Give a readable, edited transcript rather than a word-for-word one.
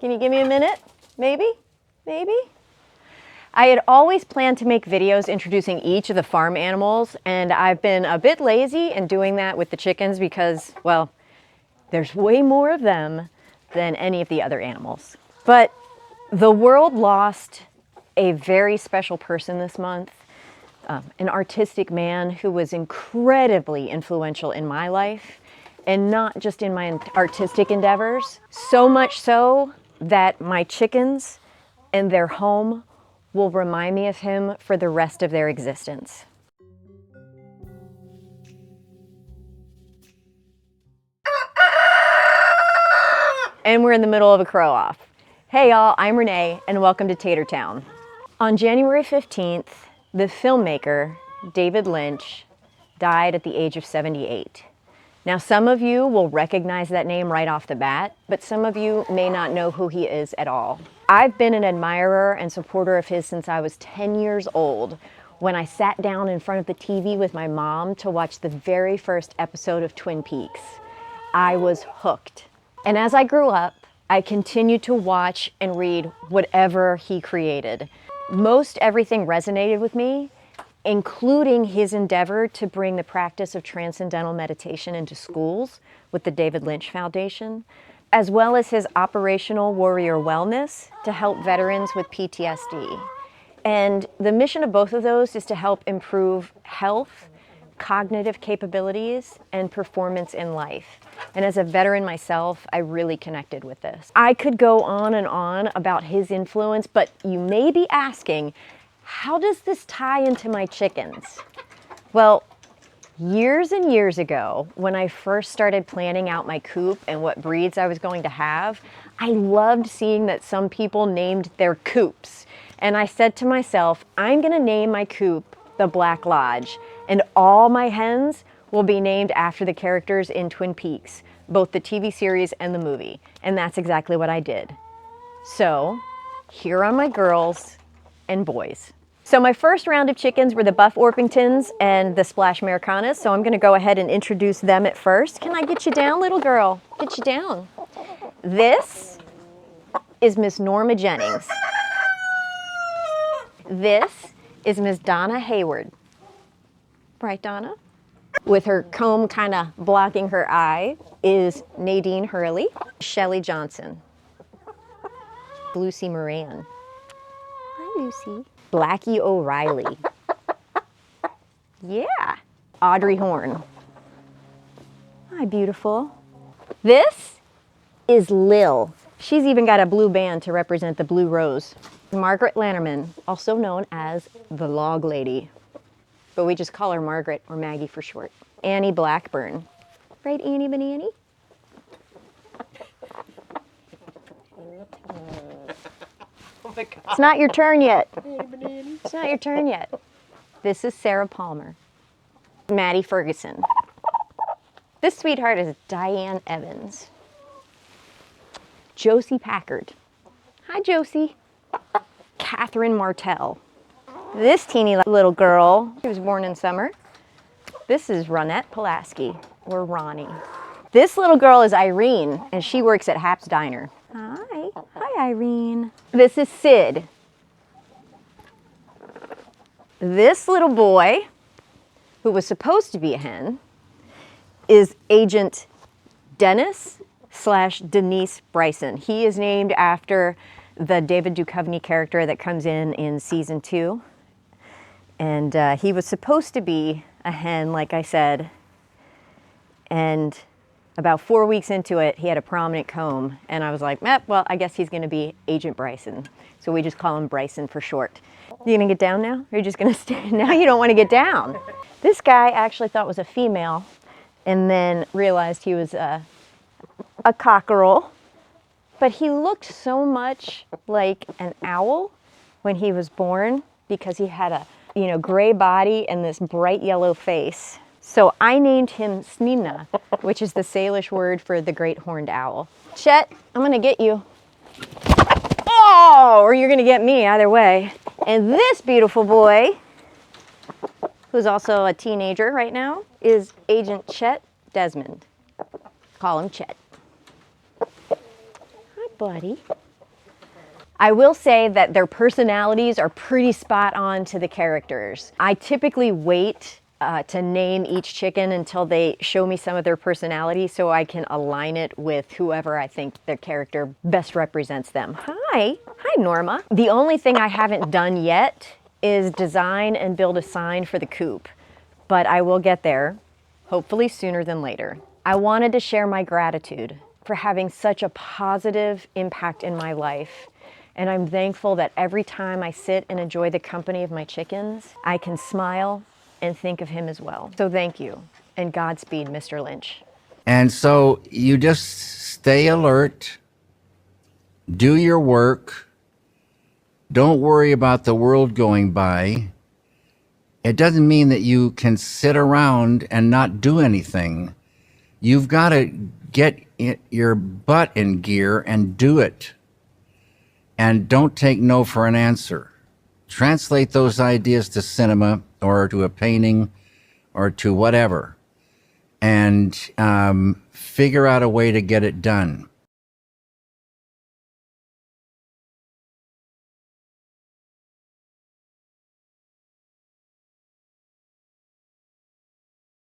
Can you give me a minute? Maybe? Maybe? I had always planned to make videos introducing each of the farm animals, and I've been a bit lazy in doing that with the chickens because, well, there's way more of them than any of the other animals. But the world lost a very special person this month, an artistic man who was incredibly influential in my life, and not just in my artistic endeavors. So much so that my chickens and their home will remind me of him for the rest of their existence. And we're in the middle of a crow off. Hey y'all, I'm Renee and welcome to Tater Town. On January 15th, the filmmaker, David Lynch, died at the age of 78. Now some of you will recognize that name right off the bat, but some of you may not know who he is at all. I've been an admirer and supporter of his since I was 10 years old, when I sat down in front of the TV with my mom to watch the very first episode of Twin Peaks. I was hooked. And as I grew up, I continued to watch and read whatever he created. Most everything resonated with me, including his endeavor to bring the practice of transcendental meditation into schools with the David Lynch Foundation, as well as his operational warrior wellness to help veterans with PTSD. And the mission of both of those is to help improve health, cognitive capabilities, and performance in life. And as a veteran myself, I really connected with this. I could go on and on about his influence, but you may be asking, how does this tie into my chickens? Well, years and years ago, when I first started planning out my coop and what breeds I was going to have, I loved seeing that some people named their coops. And I said to myself, I'm gonna name my coop the Black Lodge, and all my hens will be named after the characters in Twin Peaks, both the TV series and the movie. And that's exactly what I did. So here are my girls and boys. So my first round of chickens were the Buff Orpingtons and the Splash Americanas, so I'm gonna go ahead and introduce them at first. Can I get you down, little girl? Get you down. This is Miss Norma Jennings. This is Miss Donna Hayward. Right, Donna? With her comb kind of blocking her eye is Nadine Hurley, Shelly Johnson, Lucy Moran. Hi, Lucy. Blackie O'Reilly. Yeah. Audrey Horn. Hi, beautiful. This is Lil. She's even got a blue band to represent the blue rose. Margaret Lannerman, also known as the Log Lady, but we just call her Margaret or Maggie for short. Annie Blackburn. Right, Annie Banani? Oh my God. It's not your turn yet. It's not your turn yet. This is Sarah Palmer. Maddie Ferguson. This sweetheart is Diane Evans. Josie Packard. Hi, Josie. Catherine Martell. This teeny little girl, she was born in summer. This is Ronette Pulaski, or Ronnie. This little girl is Irene, and she works at Hap's Diner. Hi. Hi, Irene. This is Sid. This little boy, who was supposed to be a hen, is Agent Dennis/Denise Bryson. He is named after the David Duchovny character that comes in season 2. And he was supposed to be a hen, like I said, and about 4 weeks into it, he had a prominent comb, and I was like, well, I guess he's gonna be Agent Bryson. So we just call him Bryson for short. You gonna get down now? Or are you just gonna stay? Now you don't wanna get down. This guy I actually thought was a female, and then realized he was a cockerel. But he looked so much like an owl when he was born because he had a gray body and this bright yellow face. So I named him Snina, which is the Salish word for the great horned owl. Chet, I'm gonna get you. Oh, or you're gonna get me, either way. And this beautiful boy, who's also a teenager right now, is Agent Chet Desmond. Call him Chet. Hi, buddy. I will say that their personalities are pretty spot on to the characters. I typically wait to name each chicken until they show me some of their personality so I can align it with whoever I think their character best represents them. Hi Norma. The only thing I haven't done yet is design and build a sign for the coop, but I will get there, hopefully sooner than later. I wanted to share my gratitude for having such a positive impact in my life. And I'm thankful that every time I sit and enjoy the company of my chickens, I can smile and think of him as well. So thank you, and Godspeed, Mr. Lynch. And so you just stay alert, do your work, don't worry about the world going by. It doesn't mean that you can sit around and not do anything. You've got to get your butt in gear and do it. And don't take no for an answer. Translate those ideas to cinema or to a painting or to whatever, and figure out a way to get it done.